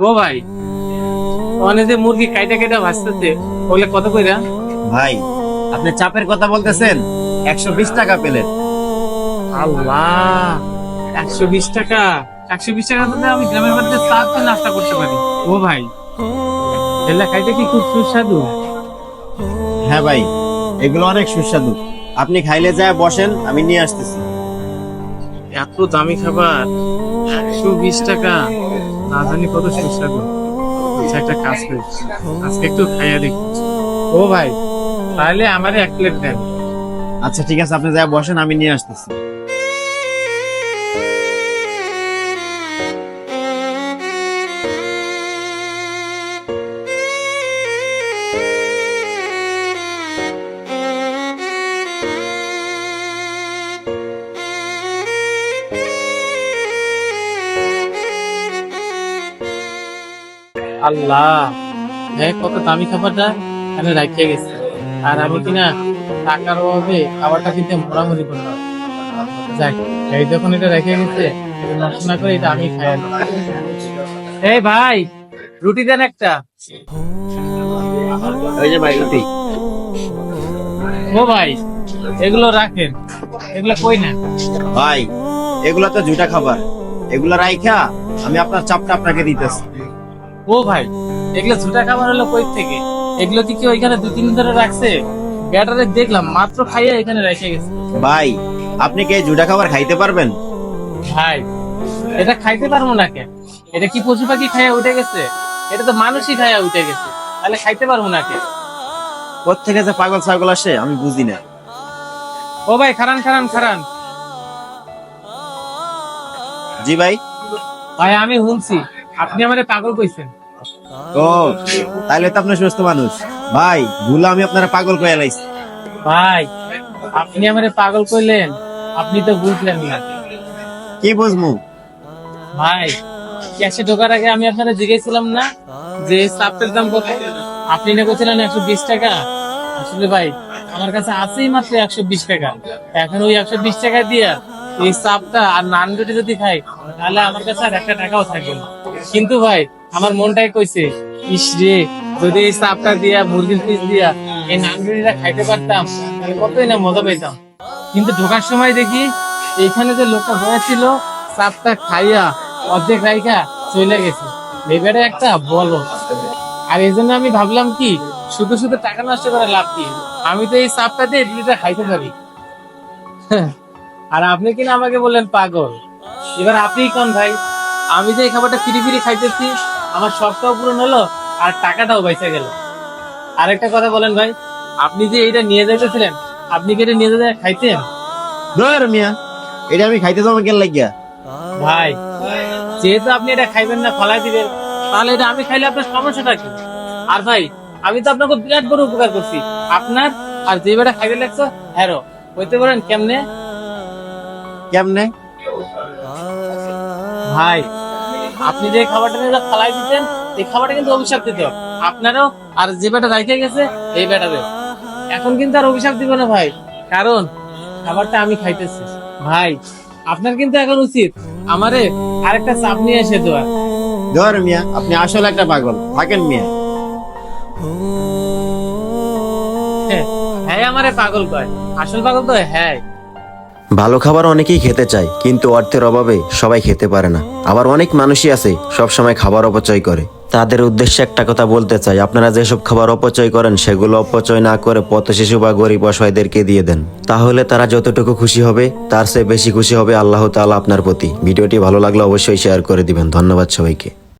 ও ভাই, অনেক যে মুরগি কাইটা কাইটা ভাজতেছে, ওগুলো কত কইরা? ভাই আপনি চাপের কথা বলতেছেন, 120 টাকা প্লেট। আল্লাহ, 120 টাকা! 120 টাকা তো আমি গ্রামের বাড়িতে চা খেয়ে নাস্তা করতে পারি। ও ভাই, এগুলা খাইতে কি খুব সুস্বাদু? হ্যাঁ ভাই, এগুলো অনেক সুস্বাদু। আপনি খাইলে যায় বসেন, আমি নিয়ে আসতেছি। এত দামি খাবার, 120 টাকা! না জানি কত সুস্বাদু। আচ্ছা, একটা কাজ করি, আজকে একটু খাইয়া দেখি। ও ভাই, তাহলে আমারে 1 প্লেট দেন। আচ্ছা ঠিক আছে, আপনি যায় বসেন, আমি নিয়ে আসতেছি। আল্লাহ, হ্যাঁ, কত দামি খাবারটা এখানে রাখিয়ে গেছে, আর আমি কিনা টাকার অভাবে খাবারটা কিনতে মোড়ামুড়ি করলাম। যাক, এই যখন এটা রেখে গেছে, এটা নষ্ট না করে এটা আমি খাই। এই ভাই, রুটি দেন একটা। ওই যে ভাই রুটি। ও ভাই, এগুলো রাখেন, এগুলো কই না? ভাই এগুলো তো জুটা খাবার, এগুলো রাইখা আমি আপনার চাপটা আপনাকে দিতেছি। ও ভাই, এগুলো ঝুটা খাবার হলো কই থেকে? এগুলো কি ওইখানে 2-3 দিন ধরে রাখছে? ব্যাটারে দেখলাম মাত্র খাইয়ে এখানে রেখে গেছে। ভাই আপনি কি এই জুটা খাবার খাইতে পারবেন? ভাই, এটা খাইতে পারবো না কেন? এটা কি পশু পাখি খাইয়া উঠে গেছে? এটা তো মানুষই খাইয়া উঠে গেছে, তাহলে খাইতে পারবো না কেন? কোত্থেকে যে পাগল ছাগল আসে আমি বুঝি না। ও ভাই, খারান খারান খারান। জি ভাই। ভাই, আমি শুনছি আপনি আমারে পাগল কইছেন। ও, তাইলে তো আপনি সুস্থ মানুষ। ভাই ভুল আমি আপনারা পাগল কইয়া লাইছি। ভাই, আপনি আমারে পাগল কইলেন, আপনি তো বুঝলেন না। কি বুঝমু? ভাই, ক্যাশে ঢোকার আগে আমি আপনারা জিজ্ঞেসছিলাম না যে সাপটার দাম কত? আপনি না বলছিলেন 120 টাকা। আসলে ভাই, আমার কাছে আছেই মাত্র 120 টাকা। এখন ওই 120 টাকা দিয়া এই সাপটা আর নান রুটি যদি খাই, তাহলে আমার কাছে আর 1 টাকাও থাকবে না। কিন্তু ভাই, আমার মনটাই কইছে, ইস রে, যদি এই সাপটা দিয়া, মুরগির পিস দিয়া এই নান রুটিটা খাইতে পারতাম, তাহলে কতই না মজা পেতাম। কিন্তু ঢোকার সময় দেখি এইখানে যে লোকটা হয়েছিল, সাপটা খাইয়া অর্ধেক রাইখা চলে গেছে। এবারে একটা বলো। আর এই জন্য আমি ভাবলাম কি, শুধু শুধু টাকা নষ্ট করে লাভ কি, আমি তো এই সাপটা দিয়ে রুটিটা খাইতে পারি। আর আপনি কিনা আমাকে বললেন পাগল। এবার আপনি কোন ভাই, আমি যে এই খাবারটা ফিরি ফিরি খাইতেছি, আমার শখটাও পূরণ হলো আর টাকাটাও বেঁচে গেল। আরেকটা কথা বলেন ভাই, আপনি যে এইটা নিয়ে যেতেছিলেন, আপনি কি এটা নিয়ে যেতে খাইতেন? ধর মিয়া, এটা আমি খাইতে যাবো কেন লাগিয়া? ভাই, যেহেতু আপনি এটা খাইবেন না, ফলাই দিবেন, তাহলে এটা আমি খাইলে আপনার সমস্যাটা কি? আর ভাই, আমি তো আপনাকে বিরাট বড় উপকার করছি। আপনার আর যে বেটা খাইতে লাগছে, হ্যারো বলতে পারেন কেমনে? কেমনে? ভাই, আপনি যে খাবারটা নিয়ে ফালাই দিতেন, এই খাবারটা কিন্তু অভিশাপ দিত আপনারও, আর যে বেটা রাইখে গেছে এই বেটারও। এখন কিন্তু আর অভিশাপ দিব না ভাই, কারণ খাবারটা আমি খাইতেছি। ভাই, আপনার কিন্তু এখন উচিত আমারে আরেকটা চাপ নিয়ে এসে দেওয়া। ধর মিয়া, আপনি আসলে একটা পাগল, থাকেন মিয়া। হ্যাঁ, আমারে পাগল কয়, আসল পাগল তো হ্যাঁ। ভালো খাবার অনেকেই খেতে চায়, কিন্তু অর্থের অভাবে সবাই খেতে পারে না। আবার অনেক মানুষই আছে সব সময় খাবার অপচয় করে। তাদের উদ্দেশ্যে একটা কথা বলতে চাই, আপনারা যেসব খাবার অপচয় করেন সেগুলো অপচয় না করে পথ শিশু বা গরিব অসহায়দেরকে দিয়ে দেন। তাহলে তারা যতটুকু খুশি হবে তার চেয়ে বেশি খুশি হবে আল্লাহ তাআলা আপনার প্রতি। ভিডিওটি ভালো লাগলে অবশ্যই শেয়ার করে দিবেন। ধন্যবাদ সবাইকে।